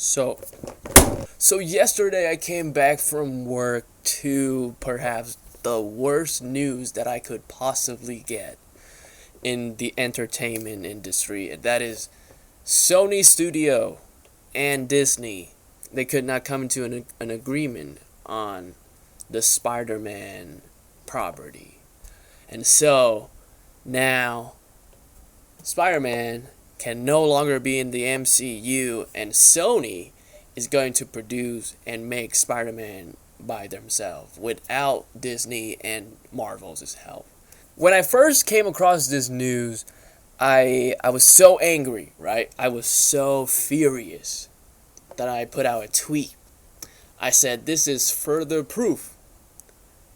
So, so yesterday I came back from work to perhaps the worst news that I could possibly get in the entertainment industry. And that is Sony Studio and Disney. They could not come to an agreement on the Spider-Man property. And so now Spider-Man can no longer be in the MCU, and Sony is going to produce and make Spider-Man by themselves without Disney and Marvel's help. When I first came across this news, I was so angry, right? I was so furious that I put out a tweet. I said, this is further proof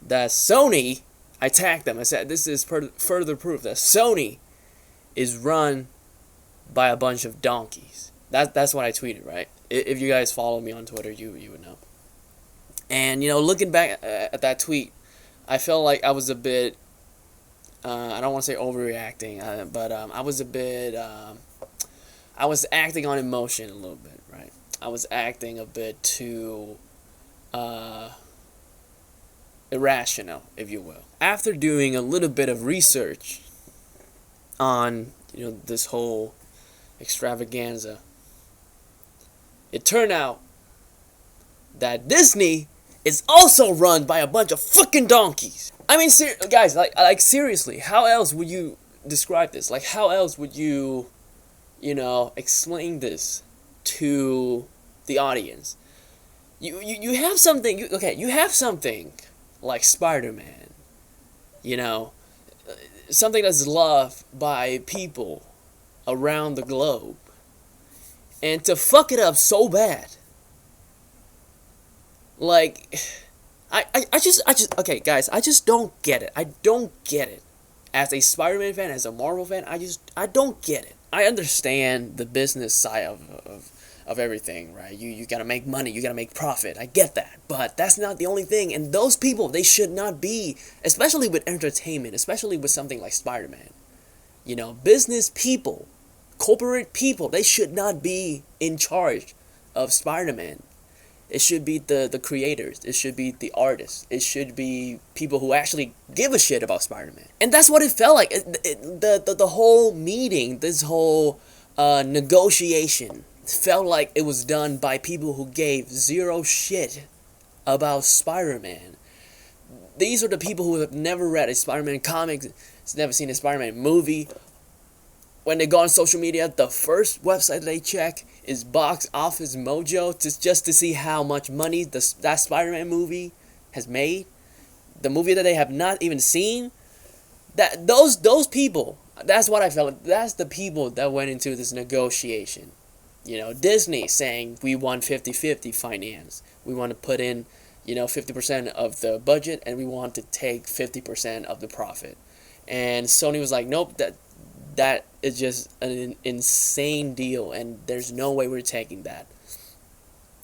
that Sony, I tagged them, I said, this is further proof that Sony is run by a bunch of donkeys. That's what I tweeted, right? If you guys follow me on Twitter, you would know. And, looking back at that tweet, I felt like I was a bit, I don't want to say overreacting, but I was a bit, I was acting on emotion a little bit, right? I was acting a bit too irrational, if you will. After doing a little bit of research on, this whole extravaganza, it turned out that Disney is also run by a bunch of fucking donkeys. I mean, guys, like seriously, how else would you describe this? Like, how else would you, explain this to the audience? You have something. You have something like Spider-Man. Something that's loved by people around the globe, and to fuck it up so bad. Like, I just okay, guys, I just don't get it. I don't get it. As a Spider-Man fan, as a Marvel fan, I don't get it. I understand the business side of everything, right? You gotta make money, you gotta make profit. I get that, but that's not the only thing. And those people, they should not be, especially with entertainment, especially with something like Spider-Man. Business people, corporate people, they should not be in charge of Spider-Man. It should be the creators. It should be the artists. It should be people who actually give a shit about Spider-Man. And that's what it felt like. The whole meeting, this whole negotiation, felt like it was done by people who gave zero shit about Spider-Man. These are the people who have never read a Spider-Man comic, never seen a Spider-Man movie. When they go on social media, the first website they check is Box Office Mojo just to see how much money that Spider-Man movie has made. The movie that they have not even seen. Those people, that's what I felt. That's the people that went into this negotiation. Disney saying we want 50-50 finance. We want to put in, 50% of the budget, and we want to take 50% of the profit. And Sony was like, nope, that is just an insane deal, and there's no way we're taking that.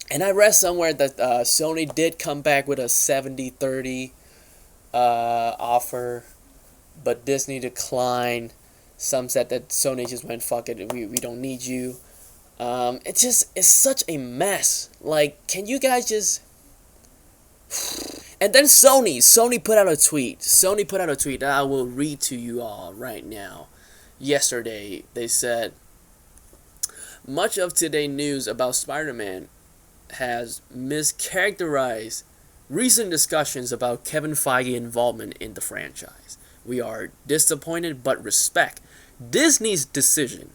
And I read somewhere that Sony did come back with a 70-30 offer, but Disney declined. Some said that Sony just went, fuck it, we don't need you. It's such a mess. Like, can you guys just... And then Sony put out a tweet. Sony put out a tweet that I will read to you all right now. Yesterday, they said, much of today's news about Spider-Man has mischaracterized recent discussions about Kevin Feige's involvement in the franchise. We are disappointed but respect Disney's decision.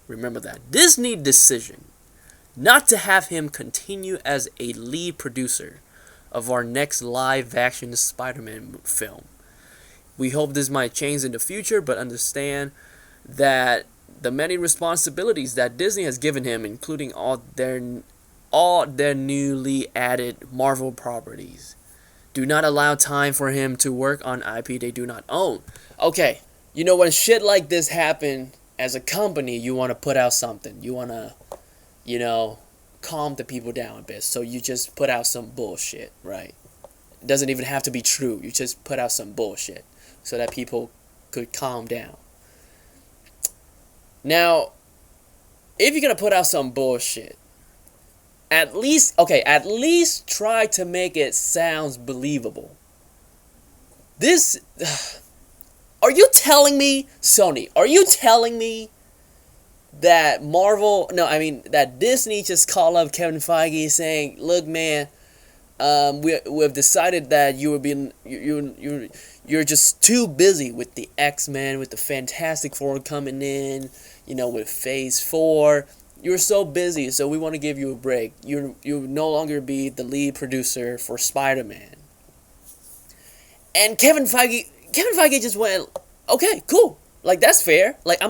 Remember that. Disney's decision not to have him continue as a lead producer of our next live-action Spider-Man film. We hope this might change in the future, but understand that the many responsibilities that Disney has given him, including all their newly added Marvel properties, do not allow time for him to work on IP they do not own. Okay, when shit like this happen, as a company, you want to put out something. You want to, calm the people down a bit. So you just put out some bullshit, right? It doesn't even have to be true. You just put out some bullshit so that people could calm down. Now, if you're going to put out some bullshit, at least try to make it sounds believable. This, are you telling me, Sony, are you telling me that that Disney just called up Kevin Feige saying, look, man, we've decided that you're just too busy with the X-Men, with the Fantastic Four coming in, with Phase 4. You're so busy, so we want to give you a break. You no longer be the lead producer for Spider-Man. And Kevin Feige just went, okay, cool. Like, that's fair. Like,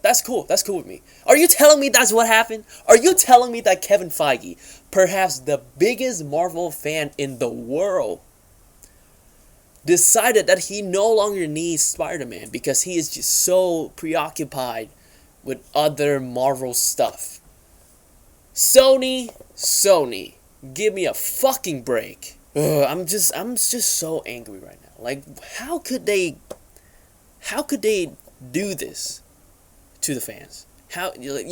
that's cool. That's cool with me. Are you telling me that's what happened? Are you telling me that Kevin Feige, perhaps the biggest Marvel fan in the world, decided that he no longer needs Spider-Man because he is just so preoccupied with other Marvel stuff? Sony, give me a fucking break. Ugh, I'm just so angry right now. Like, how could they do this to the fans? How, like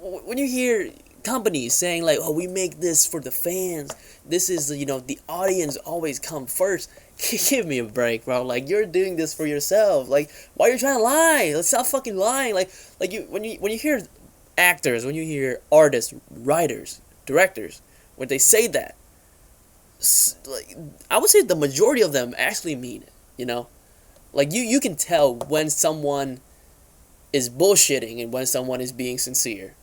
when you hear companies saying like, oh, we make this for the fans, this is, the audience always come first. Give me a break, bro. Like, you're doing this for yourself. Like, why are you trying to lie? Let's stop fucking lying. When you hear actors, when you hear artists, writers, directors, when they say that, like, I would say the majority of them actually mean it. Like, you can tell when someone is bullshitting and when someone is being sincere.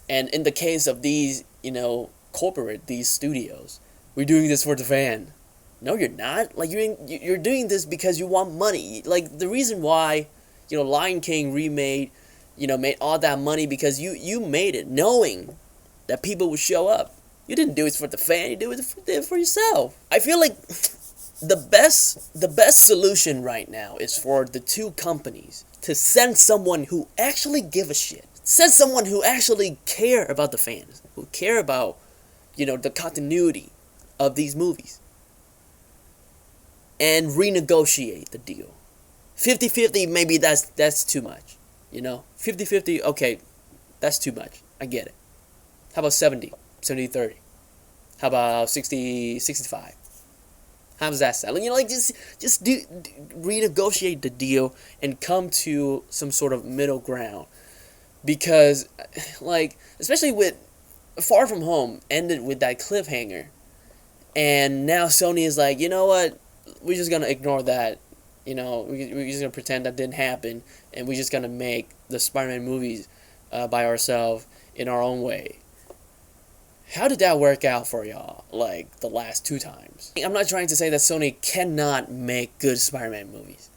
And in the case of these, these studios, we're doing this for the fan. No, you're not. Like, you're doing this because you want money. Like, the reason why, Lion King remade, made all that money because you made it knowing that people would show up. You didn't do it for the fan. You did it for yourself. I feel like the best solution right now is for the two companies to send someone who actually give a shit. Send someone who actually care about the fans, who care about, the continuity of these movies, and renegotiate the deal. 50-50, maybe that's too much. 50-50, okay, that's too much. I get it. How about 70-30? How about 60-65? How does that sound? Just renegotiate the deal and come to some sort of middle ground. Because, especially with Far From Home ended with that cliffhanger. And now Sony is like, you know what? We're just going to ignore that. We're just going to pretend that didn't happen. And we're just going to make the Spider-Man movies by ourselves in our own way. How did that work out for y'all, the last 2 times? I'm not trying to say that Sony cannot make good Spider-Man movies.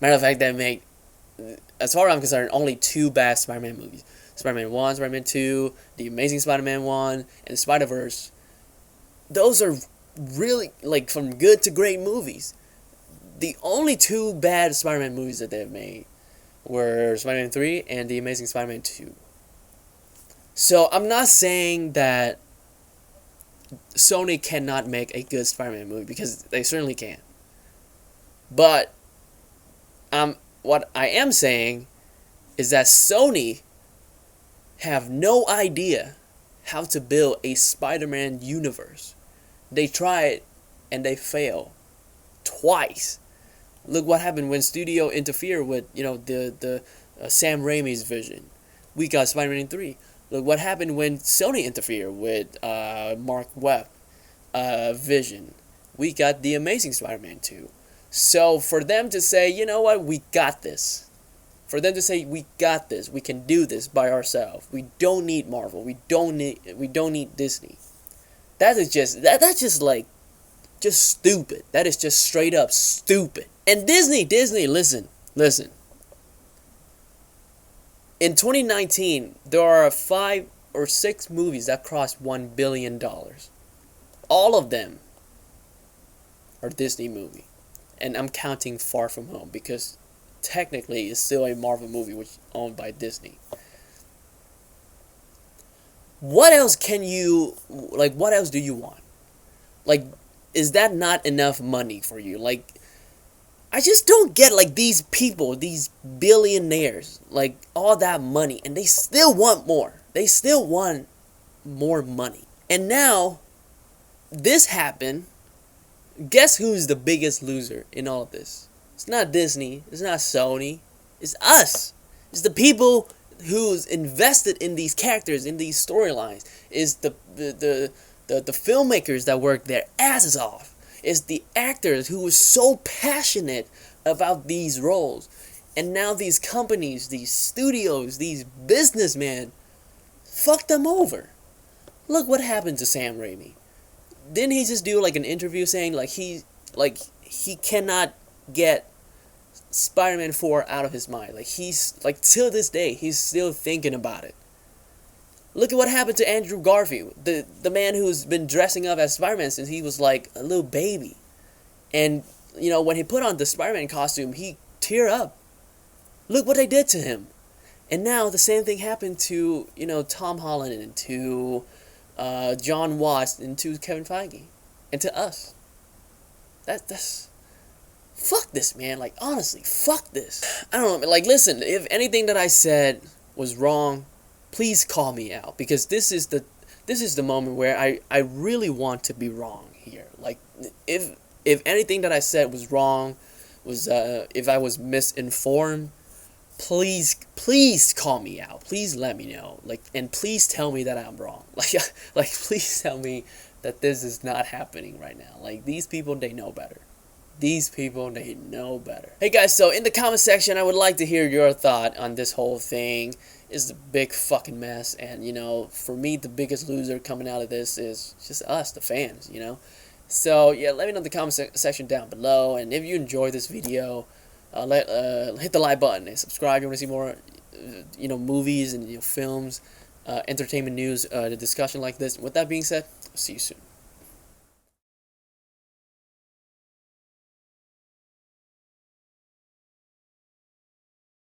Matter of fact, they make, as far as I'm concerned, only 2 bad Spider-Man movies. Spider-Man 1, Spider-Man 2, The Amazing Spider-Man 1, and Spider-Verse. Those are really, from good to great movies. The only 2 bad Spider-Man movies that they've made were Spider-Man 3 and The Amazing Spider-Man 2. So, I'm not saying that Sony cannot make a good Spider-Man movie, because they certainly can. But, what I am saying is that Sony have no idea how to build a Spider-Man universe. They tried and they failed twice. Look what happened when studio interfered with, the Sam Raimi's vision. We got Spider-Man 3. Look what happened when Sony interfered with Mark Webb vision. We got The Amazing Spider-Man 2. So for them to say, you know what, we got this. For them to say, we got this. We can do this by ourselves. We don't need Marvel. We don't need Disney. That's just stupid. That is just straight up stupid. And Disney, listen. In 2019, there are 5 or 6 movies that crossed $1 billion. All of them are Disney movies. And I'm counting Far From Home because technically it's still a Marvel movie which is owned by Disney. What else do you want? Is that not enough money for you? I just don't get, these people, these billionaires, all that money, and they still want more. They still want more money. And now, this happened. Guess who's the biggest loser in all of this? It's not Disney. It's not Sony. It's us. It's the people who's invested in these characters, in these storylines. It's the filmmakers that work their asses off. It's the actors who were so passionate about these roles. And now these companies, these studios, these businessmen, fuck them over. Look what happened to Sam Raimi. Didn't he just do like an interview saying he cannot get Spider-Man 4 out of his mind. Like he's like till this day he's still thinking about it. Look at what happened to Andrew Garfield, the man who's been dressing up as Spider-Man since he was like a little baby. And you know, when he put on the Spider-Man costume, he teared up. Look what they did to him. And now the same thing happened to, you know, Tom Holland and to John Watts and to Kevin Feige and to us. That's fuck this, man. Like honestly, fuck this. I don't know. Like listen, if anything that I said was wrong, please call me out, because this is the moment where I really want to be wrong here. Like if anything that I said was wrong, was if I was misinformed, please call me out. Please let me know. Like, and please tell me that I'm wrong. Like please tell me that this is not happening right now. Like these people, they know better. These people, they know better. Hey guys, so in the comment section, I would like to hear your thought on this whole thing. It's a big fucking mess, and you know, for me, the biggest loser coming out of this is just us, the fans, you know. So yeah, let me know in the comment section down below, and if you enjoyed this video, hit the like button and subscribe. If you want to see more, you know, movies and films, entertainment news, the discussion like this. With that being said, I'll see you soon.